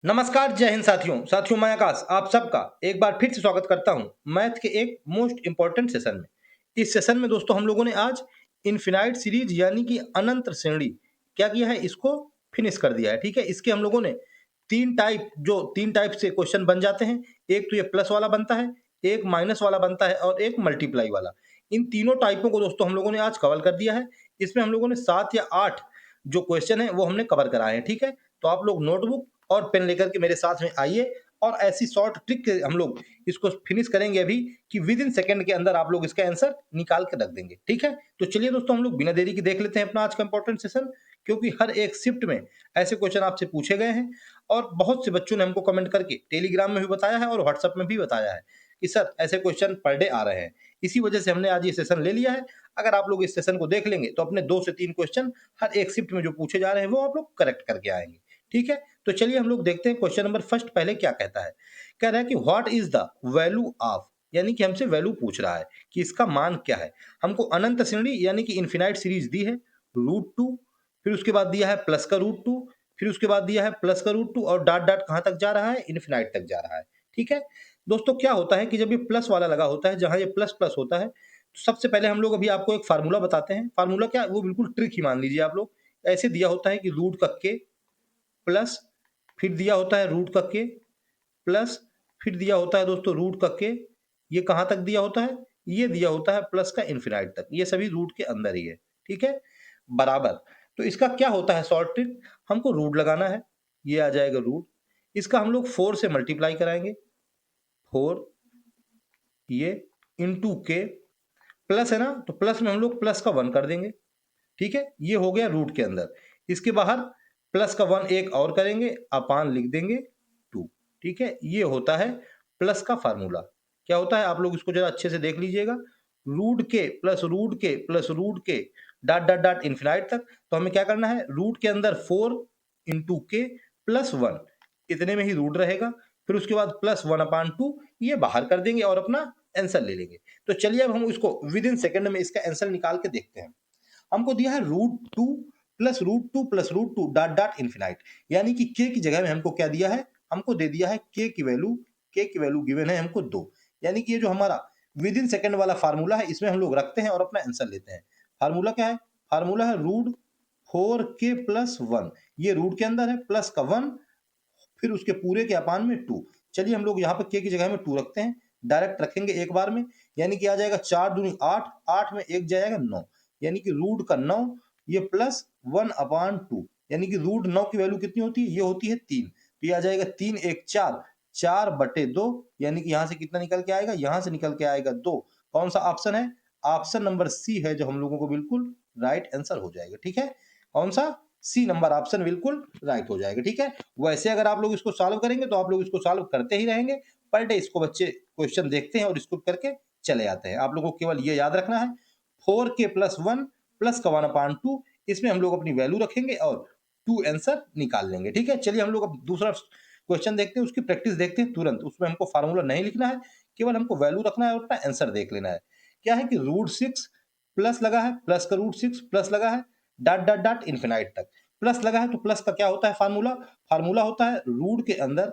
नमस्कार, जय हिंद साथियों मैं आकाश आप सबका एक बार फिर से स्वागत करता हूं मैथ के एक मोस्ट इंपॉर्टेंट सेशन में। इस सेशन में दोस्तों हम लोगों ने आज इनफिनाइट सीरीज यानी कि अनंत श्रेणी क्या किया है, इसको फिनिश कर दिया है। ठीक है, इसके हम लोगों ने तीन टाइप से क्वेश्चन बन जाते हैं। एक तो ये प्लस वाला बनता है, एक माइनस वाला बनता है और एक मल्टीप्लाई वाला। इन तीनों टाइपों को दोस्तों हम लोगों ने आज कवर कर दिया है। इसमें हम लोगों ने 7 या 8 जो क्वेश्चन है वो हमने कवर कराए हैं। ठीक है, तो आप लोग नोटबुक और पेन लेकर के मेरे साथ में आइए और ऐसी शॉर्ट ट्रिक हम लोग इसको फिनिश करेंगे अभी कि विद इन सेकंड के अंदर आप लोग इसका आंसर निकाल के रख देंगे। ठीक है, तो चलिए दोस्तों हम लोग बिना देरी के देख लेते हैं अपना आज का इंपॉर्टेंट सेशन, क्योंकि हर एक शिफ्ट में ऐसे क्वेश्चन आपसे पूछे गए हैं और बहुत से बच्चों ने हमको कमेंट करके टेलीग्राम में भी बताया है और व्हाट्सएप में भी बताया है कि सर ऐसे क्वेश्चन पर डे आ रहे हैं। इसी वजह से हमने आज ये सेशन ले लिया है। अगर आप लोग इस सेशन को देख लेंगे तो अपने 2 से 3 क्वेश्चन हर एक शिफ्ट में जो पूछे जा रहे हैं वो आप लोग करेक्ट करके आएंगे। ठीक है, तो चलिए हम लोग देखते हैं क्वेश्चन नंबर फर्स्ट पहले क्या कहता है। कह रहा है कि what is the value of, यानी कि हमसे वैल्यू पूछ रहा है कि इसका मान क्या है। हमको अनंत श्रेणी यानी कि इनफिनाइट सीरीज दी है √2, फिर उसके बाद दिया है प्लस का √2, फिर उसके बाद दिया है प्लस का √2 और डॉट डॉट कहां तक जा रहा है, इनफिनाइट तक जा रहा है। ठीक है दोस्तों, क्या होता है कि जब ये प्लस वाला लगा होता है, जहां ये प्लस प्लस होता है, तो सबसे पहले हम लोग अभी आपको एक फार्मूला बताते हैं। फार्मूला क्या, वो बिल्कुल ट्रिक ही मान लीजिए आप लोग। ऐसे दिया होता है कि रूट का के प्लस, फिर दिया होता है रूट का के प्लस, फिर दिया होता है दोस्तों रूट का के। ये कहां तक दिया होता है, ये दिया होता है प्लस का इनफिनाइट तक। ये सभी रूट के अंदर ही है। ठीक है, बराबर। तो इसका क्या होता है शॉर्ट ट्रिक, हमको रूट लगाना है। ये आ जाएगा रूट, इसका हम लोग 4 से मल्टीप्लाई कराएंगे। 4 ये इंटू के, प्लस है ना, तो प्लस में हम लोग प्लस का 1 कर देंगे। ठीक है, ये हो गया रूट के अंदर। इसके बाहर प्लस का 1 एक और करेंगे, अपान लिख देंगे 2। ठीक है, ये होता है प्लस का फार्मूला। क्या होता है आप लोग इसको जरा अच्छे से देख लीजिएगा। रूट के प्लस रूट के प्लस रूट के डॉट डॉट डॉट इनफिनाइट तक। तो हमें क्या करना है, रूट के अंदर 4 इंटू के प्लस 1, इतने में ही रूट रहेगा। फिर उसके बाद प्लस 1/2 ये बाहर कर देंगे और अपना आंसर ले लेंगे। तो चलिए अब हम इसको विद इन सेकंड में इसका आंसर निकाल के देखते हैं। हमको दिया है √2 plus √2 plus √2 dot dot infinite, यानी कि के की जगह में हमको क्या दिया है, हमको दे दिया है के की वैल्यू गिवन है हमको 2। यानी कि ये जो हमारा विद इन सेकंड वाला फार्मूला है, इसमें हम लोग रखते हैं और अपना आंसर लेते हैं। फार्मूला क्या है, फार्मूला है √4k प्लस 1। ये रूट के अंदर है, प्लस का 1, फिर उसके पूरे के अपान में 2। चलिए हम लोग यहाँ पे के की जगह में 2 रखते हैं, डायरेक्ट रखेंगे एक बार में। यानी कि आ जाएगा 4 दूनी 8, 8 में 1 जाएगा 9, यानी कि रूट का 9, ये प्लस 1/2, यानी कि रूट 9 की वैल्यू कितनी होती है, ये होती है 3। तो ये आ जाएगा 3 1 4, 4/2, यानी कि यहाँ से कितना निकल के आएगा, यहाँ से निकल के आएगा 2। कौन सा ऑप्शन है, ऑप्शन नंबर सी है जो हम लोगों को बिल्कुल राइट आंसर हो जाएगा। ठीक है, कौन सा, सी नंबर ऑप्शन बिल्कुल राइट हो जाएगा। ठीक है, वैसे अगर आप लोग इसको सॉल्व करेंगे तो आप लोग इसको सॉल्व करते ही रहेंगे। पर डे इसको बच्चे क्वेश्चन देखते हैं और इसको करके चले जाते हैं। आप लोगों को केवल ये याद रखना है 4k प्लस 1 प्लस का 1/2, इसमें हम लोग अपनी वैल्यू रखेंगे और 2 आंसर निकाल लेंगे। ठीक है, चलिए हम लोग अब दूसरा क्वेश्चन देखते हैं, उसकी प्रैक्टिस देखते हैं तुरंत। उसमें हमको फार्मूला नहीं लिखना है, केवल हमको वैल्यू रखना है और अपना आंसर देख लेना है। क्या है कि √6 प्लस लगा है, प्लस का √6 प्लस लगा है डॉट डॉट डॉट इनफिनाइट तक। प्लस लगा है तो प्लस का क्या होता है फार्मूला, फार्मूला होता है रूट के अंदर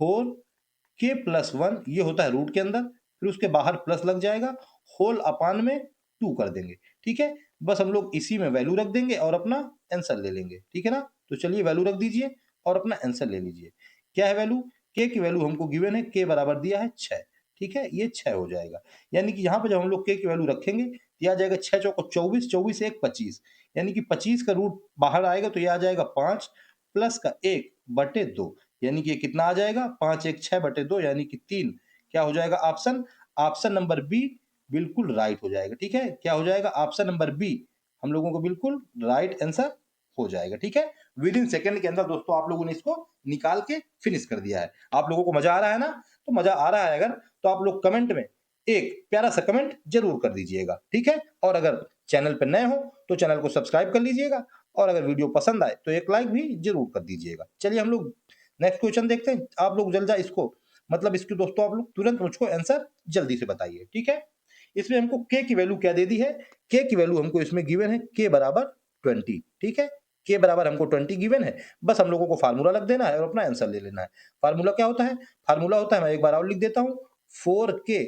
4k प्लस 1, ये होता है रूट के अंदर, फिर उसके बाहर प्लस लग जाएगा, होल अपान में 2 कर देंगे। ठीक है, बस हम लोग इसी में वैल्यू रख देंगे और अपना आंसर ले लेंगे। ठीक है ना, तो चलिए वैल्यू रख दीजिए और अपना आंसर ले लीजिए। क्या है वैल्यू, के की वैल्यू हमको गिवन है, के बराबर दिया है 6। ठीक है, ये 6 हो जाएगा। यानी कि यहाँ पे जब हम लोग के की वैल्यू रखेंगे तो आ जाएगा 6 चौको 24, 24 1 25, यानी कि 25 का रूट बाहर आएगा तो ये आ जाएगा 5 प्लस का 1/2, यानी कि ये कितना आ जाएगा 5 1 6/2, यानी कि 3। क्या हो जाएगा ऑप्शन, ऑप्शन नंबर बी बिल्कुल राइट हो जाएगा। ठीक है, क्या हो जाएगा, ऑप्शन नंबर बी हम लोगों को बिल्कुल राइट आंसर हो जाएगा। ठीक है, विद इन सेकंड के अंदर दोस्तों आप लोगों ने इसको निकाल के फिनिश कर दिया है। आप लोगों को मजा आ रहा है ना, तो मजा आ रहा है अगर, तो आप लोग कमेंट में एक प्यारा सा कमेंट जरूर कर दीजिएगा। ठीक है, और अगर चैनल पर नए हो तो चैनल को सब्सक्राइब कर लीजिएगा और अगर वीडियो पसंद आए तो एक लाइक भी जरूर कर दीजिएगा। चलिए हम लोग नेक्स्ट क्वेश्चन देखते हैं। आप लोग जल्द इसको मतलब इसकी दोस्तों आप लोग तुरंत मुझको आंसर जल्दी से बताइए। ठीक है, इसमें हमको के की वैल्यू क्या दे दी है, के की वैल्यू हमको इसमें गिवन है के बराबर 20। ठीक है, के बराबर हमको 20 गिवन है, बस हम लोगों को फार्मूला रख देना है और अपना आंसर ले लेना है। फार्मूला क्या होता है? फार्मूला होता है, मैं एक बार और लिख देता हूँ, 4k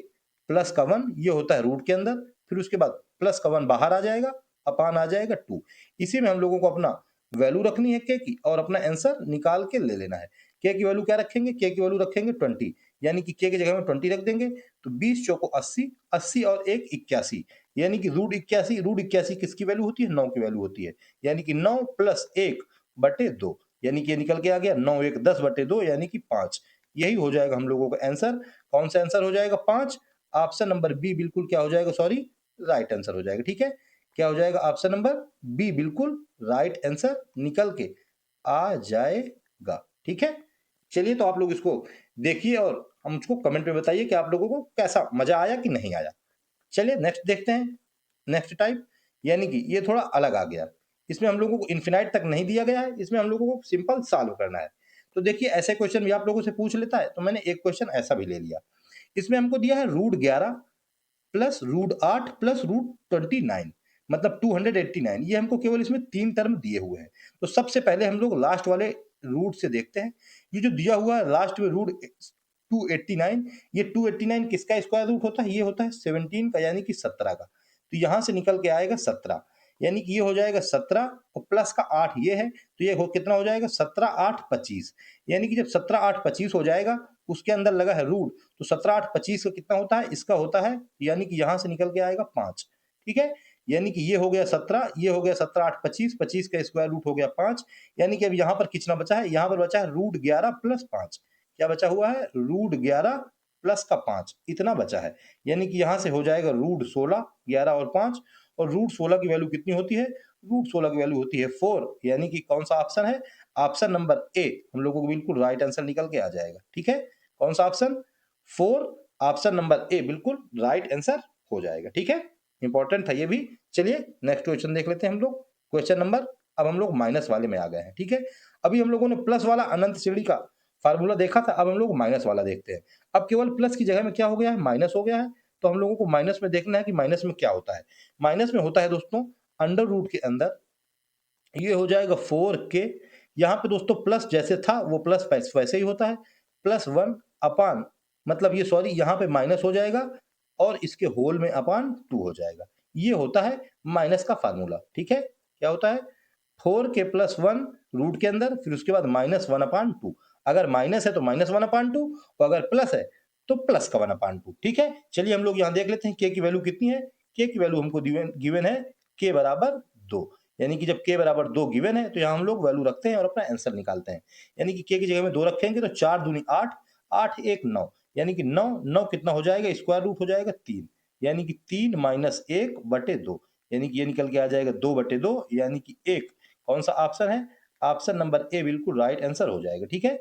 प्लस का 1 ये होता है रूट के अंदर, फिर उसके बाद प्लस का 1 बाहर आ जाएगा, अपान आ जाएगा 2। इसी में हम लोगों को अपना वैल्यू रखनी है के की और अपना आंसर निकाल के ले लेना है। के की वैल्यू क्या रखेंगे? के की वैल्यू रखेंगे 20, यानी कि के की जगह में 20 रख देंगे तो 20 चौको 80, 80 और 1 81, यानी कि रूट 81, रूट 81 किसकी वैल्यू होती है? 9 की वैल्यू होती है, यानी कि 9 प्लस 1 बटे 2, यानी कि ये निकल के आ गया 9 1 10 बटे 2 यानी कि 5। यही हो जाएगा हम लोगों का आंसर। कौन सा आंसर हो जाएगा? 5। ऑप्शन नंबर बी बिल्कुल क्या हो जाएगा? सॉरी, राइट आंसर हो जाएगा। ठीक है, क्या हो जाएगा? ऑप्शन नंबर बी बिल्कुल राइट आंसर निकल के आ जाएगा। ठीक है, चलिए तो आप लोग इसको देखिए और हमको कमेंट में बताइए कि आप लोगों को कैसा मजा आया कि नहीं आया। चलिए नेक्स्ट देखते हैं। नेक्स्ट टाइप, यानी कि ये थोड़ा अलग आ गया। इसमें हम लोगों को इन्फिनाइट तक नहीं दिया गया है, इसमें हम लोगों को सिंपल सॉल्व करना है। तो देखिए ऐसे क्वेश्चन भी आप लोगों से पूछ लेता है, तो मैंने एक क्वेश्चन ऐसा भी ले लिया। इसमें हमको दिया है रूट 11 प्लस रूट 8 प्लस रूट 29, मतलब 289। ये हमको केवल इसमें 3 टर्म दिए हुए हैं। तो सबसे पहले हम लोग लास्ट वाले रूट से देखते हैं। ये जो दिया हुआ है लास्ट में रूट 289, ये 289 किसका स्क्वायर रूट होता है? ये होता है 17 का, यानी कि 17 का। तो यहां से निकल के आएगा 17, यानी कि ये हो जाएगा 17 और प्लस का 8 ये है, तो ये कितना हो जाएगा? 17 8 25, यानी कि जब 17 8 25 हो जाएगा, उसके अंदर लगा है रूट, तो 17 8 25 का कितना होता है? इसका होता है, यानी कि यहां से निकल के आएगा 5। ठीक है, यानी कि ये हो गया 17, ये हो गया 17 8 25, 25 का स्क्वायर रूट हो गया 5, यानी कि अब यहाँ पर कितना बचा है? यहाँ पर बचा है रूट 11 प्लस 5। क्या बचा हुआ है? रूट 11 प्लस का 5, इतना बचा है, यानी कि यहां से हो जाएगा रूट 16, 11 और 5, और रूट 16 की वैल्यू कितनी होती है? रूट 16 की वैल्यू होती है 4, यानी कि कौन सा ऑप्शन है? ऑप्शन नंबर ए हम लोगों को बिल्कुल राइट आंसर निकल के आ जाएगा। ठीक है, कौन सा ऑप्शन? 4, ऑप्शन नंबर ए बिल्कुल राइट आंसर हो जाएगा। ठीक है, इंपॉर्टेंट था ये भी। चलिए नेक्स्ट क्वेश्चन देख लेते हैं हम लोग। क्वेश्चन नंबर, अब हम लोग माइनस वाले में आ गए हैं। ठीक है, अभी हम लोगों ने प्लस वाला अनंत श्रेणी का फार्मूला देखा था, अब हम लोग माइनस वाला देखते हैं। अब केवल प्लस की जगह में क्या हो गया है? माइनस हो गया है। तो हम लोगों को माइनस में देखना है कि माइनस में क्या होता है। माइनस में होता है दोस्तों, अंडर रूट के अंदर ये हो जाएगा 4k, यहाँ पे दोस्तों प्लस जैसे था वो प्लस वैसे ही होता है, प्लस 1 अपान, मतलब ये सॉरी यहाँ पे माइनस हो जाएगा और इसके होल में अपान 2 हो जाएगा। ये होता है माइनस का फार्मूला। ठीक है, क्या होता है? 4k प्लस 1 रूट के अंदर, फिर उसके बाद माइनस 1 अपान 2। अगर माइनस है तो माइनस 1 अपान 2, और अगर प्लस है तो प्लस का 1 अपान 2। ठीक है, चलिए हम लोग यहाँ देख लेते हैं के की वैल्यू कितनी है। के की वैल्यू हमको गिवन है के बराबर 2, यानी कि जब के बराबर 2 गिवन है तो यहाँ हम लोग वैल्यू रखते हैं और अपना आंसर निकालते हैं। यानी कि के की जगह में 2 रखेंगे तो 4 दूनी 8, 8 1 9, यानी कि 9 9 कितना हो जाएगा? स्क्वायर रूट हो जाएगा 3, यानी कि 3 माइनस 1 बटे 2, यानी कि ये निकल के आ जाएगा 2 बटे 2, यानी कि 1। कौन सा ऑप्शन है? ऑप्शन नंबर ए बिल्कुल राइट आंसर हो जाएगा। ठीक है,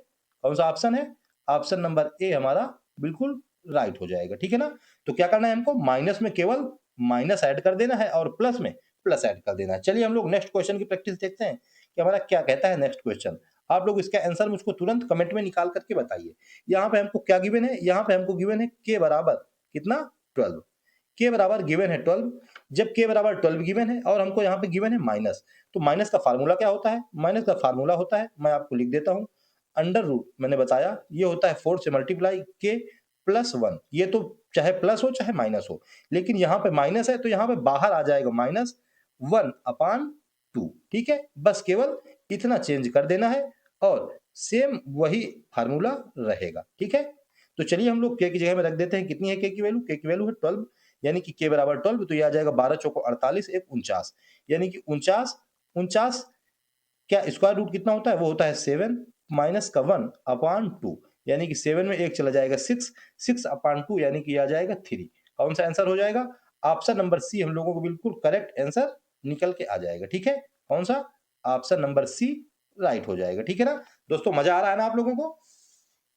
कौन सा ऑप्शन है? ऑप्शन नंबर ए हमारा बिल्कुल राइट हो जाएगा। ठीक है ना, तो क्या करना है हमको? माइनस में केवल माइनस ऐड कर देना है और प्लस में प्लस ऐड कर देना है। चलिए हम लोग नेक्स्ट क्वेश्चन की प्रैक्टिस देखते हैं कि हमारा क्या कहता है नेक्स्ट क्वेश्चन। आप लोग इसका आंसर मुझको तुरंत कमेंट में निकाल करके बताइए। यहाँ पे हमको क्या गिवन है? यहाँ पे हमको गिवन है के बराबर कितना? 12। के बराबर गिवन है 12। जब के बराबर 12 गिवन है और हमको यहाँ पे गिवन है माइनस, तो माइनस का फार्मूला क्या होता है? माइनस का फार्मूला होता है, मैं आपको लिख देता हूँ, अंडर रूट, मैंने बताया ये होता है 4 से मल्टीप्लाई के प्लस 1। ये तो चाहे प्लस हो चाहे माइनस हो, लेकिन यहाँ पे माइनस है तो यहाँ पे बाहर आ जाएगा माइनस 1 अपान 2। ठीक है, बस केवल इतना चेंज कर देना है और सेम वही फार्मूला रहेगा। ठीक है, तो चलिए हम लोग के की जगह में रख देते हैं। कितनी है के की वैल्यू? के की वैल्यू है 12, यानी कि के बराबर 12, तो ये आ जाएगा 12 चौको 48, 1 49, यानी कि 49। 49 क्या स्क्वायर रूट कितना होता है? वो होता है 7 माइनस का 1 अपान 2, यानी कि 7 में 1 चला जाएगा 6, 6 अपान 2, यानी कि आ जाएगा 3। कौन सा आंसर हो जाएगा? ऑप्शन नंबर सी हम लोगों को बिल्कुल करेक्ट आंसर निकल के आ जाएगा। ठीक है, कौन सा? ऑप्शन नंबर सी राइट हो जाएगा। ठीक है ना दोस्तों, मजा आ रहा है ना आप लोगों को?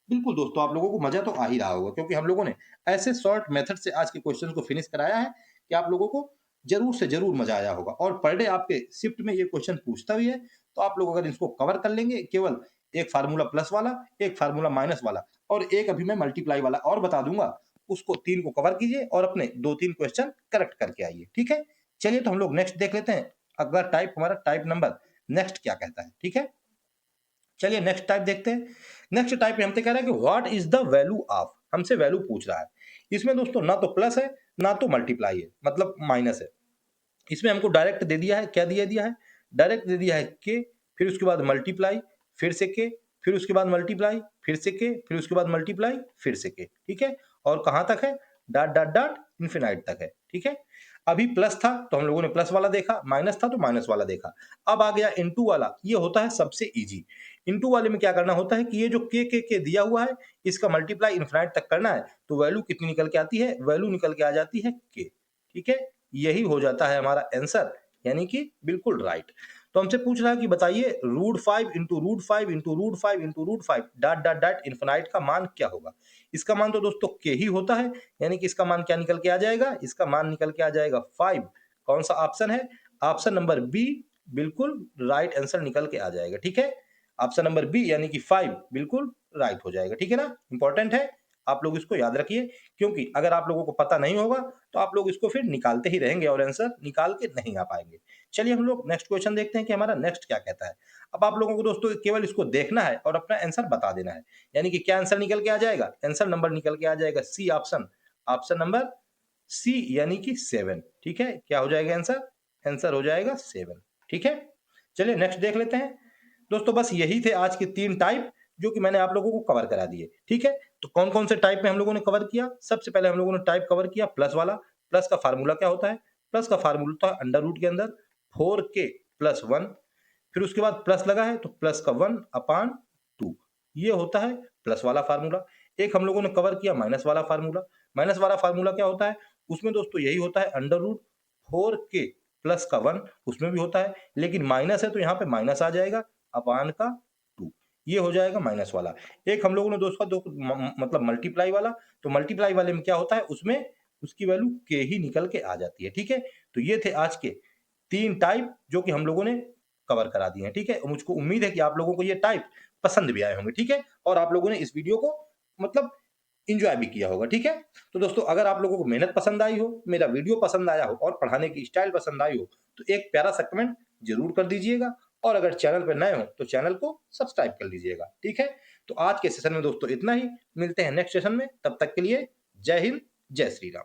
बिल्कुल दोस्तों, आप लोगों को मजा तो आ ही रहा होगा, क्योंकि हम लोगों ने ऐसे शॉर्ट मेथड से आज के क्वेश्चन को फिनिश कराया है कि आप लोगों को जरूर से जरूर मजा आया होगा। और पर डे आपके शिफ्ट में ये क्वेश्चन पूछता भी है, तो आप लोग अगर इसको कवर कर लेंगे, केवल एक फार्मूला प्लस वाला, एक फार्मूला माइनस वाला और एक अभी मैं मल्टीप्लाई वाला और बता दूंगा, उसको 3 को कवर कीजिए और अपने 2-3 क्वेश्चन करेक्ट करके आइए। ठीक है, चलिए तो हम लोग नेक्स्ट देख लेते हैं। अगला टाइप हमारा टाइप नंबर नेक्स्ट क्या कहता है, ठीक है। चलिए नेक्स्ट टाइप देखते हैं। नेक्स्ट टाइप में हमसे कह रहा है कि what is the value of, हमसे वैल्यू पूछ रहा है। इसमें दोस्तों ना तो प्लस है ना तो मल्टीप्लाई है, मतलब माइनस है। इसमें हमको डायरेक्ट दे दिया है, क्या दिया दिया है, डायरेक्ट दे दिया है के, फिर उसके बाद मल्टीप्लाई, फिर से के, फिर उसके बाद मल्टीप्लाई, फिर से के, फिर उसके बाद मल्टीप्लाई, फिर से के, ठीक है। और कहां तक है, डॉट डॉट डॉट इन्फिनाइट तक है, ठीक है। अभी प्लस था तो हम लोगों ने प्लस वाला देखा, माइनस था तो माइनस वाला देखा। अब आ गया इनटू वाला, ये होता है सबसे इजी। इनटू वाले में क्या करना होता है कि ये जो के दिया हुआ है, इसका मल्टीप्लाई इन्फिनाइट तक करना है, तो वैल्यू कितनी निकल के आती है, वैल्यू निकल के आ जाती है के, ठीक है। यही हो जाता है हमारा आंसर, यानी कि बिल्कुल राइट। तो हमसे पूछ रहा है कि बताइए √5 into √5 into √5 into √5 dot dot dot infinite का मान क्या होगा। इसका मान तो दोस्तों के ही होता है, यानी कि इसका मान क्या निकल के आ जाएगा, इसका मान निकल के आ जाएगा 5। कौन सा ऑप्शन है, ऑप्शन नंबर बी बिल्कुल राइट आंसर निकल के आ जाएगा, ठीक है। ऑप्शन नंबर बी यानी कि 5 बिल्कुल राइट हो जाएगा, ठीक है ना। इंपॉर्टेंट है, आप लोग इसको याद रखिए, क्योंकि अगर आप लोगों को पता नहीं होगा तो आप लोग इसको फिर निकालते ही रहेंगे और आंसर निकाल के नहीं आ पाएंगे। चलिए हम लोग नेक्स्ट क्वेश्चन देखते हैं कि हमारा नेक्स्ट क्या कहता है। अब आप लोगों को दोस्तों केवल इसको देखना है और अपना आंसर बता देना है, यानी कि क्या आंसर निकल के आ जाएगा, आंसर नंबर निकल के आ जाएगा C option, option number C यानी कि 7, ठीक है। क्या हो जाएगा आंसर, आंसर हो जाएगा 7, ठीक है। चलिए नेक्स्ट देख लेते हैं दोस्तों। बस यही थे आज के 3 टाइप जो कि मैंने आप लोगों को कवर करा दिए, ठीक है। तो कौन कौन से टाइप में हम लोगों ने कवर किया, सबसे पहले हम लोगों ने टाइप कवर किया प्लस वाला। प्लस का फार्मूला क्या होता है, प्लस का फार्मूला होता है अंडर रूट के अंदर 4k प्लस 1, फिर उसके बाद प्लस लगा है तो प्लस का 1/2, ये होता है प्लस वाला फार्मूला। एक हम लोगों ने कवर किया माइनस वाला फार्मूला। माइनस वाला फार्मूला क्या होता है, उसमें दोस्तों यही होता है अंडर रूट 4k प्लस का 1, उसमें भी होता है, लेकिन माइनस है तो यहाँ पे माइनस आ जाएगा अपान का 2, ये हो जाएगा माइनस वाला। एक हम लोगों ने दोस्तों मतलब मल्टीप्लाई वाला, तो मल्टीप्लाई वाले में क्या होता है, उसमें उसकी वैल्यू के ही निकल के आ जाती है, ठीक है। तो ये थे आज के 3 टाइप जो कि हम लोगों ने कवर करा दिए हैं, ठीक है। और मुझको उम्मीद है कि आप लोगों को ये टाइप पसंद भी आए होंगे, ठीक है। और आप लोगों ने इस वीडियो को मतलब एंजॉय भी किया होगा, ठीक है। तो दोस्तों अगर आप लोगों को मेहनत पसंद आई हो, मेरा वीडियो पसंद आया हो और पढ़ाने की स्टाइल पसंद आई हो, तो एक प्यारा सा कमेंट जरूर कर दीजिएगा। और अगर चैनल पर नए हो तो चैनल को सब्सक्राइब कर लीजिएगा, ठीक है। तो आज के सेशन में दोस्तों इतना ही, मिलते हैं नेक्स्ट सेशन में, तब तक के लिए जय हिंद, जय श्री राम।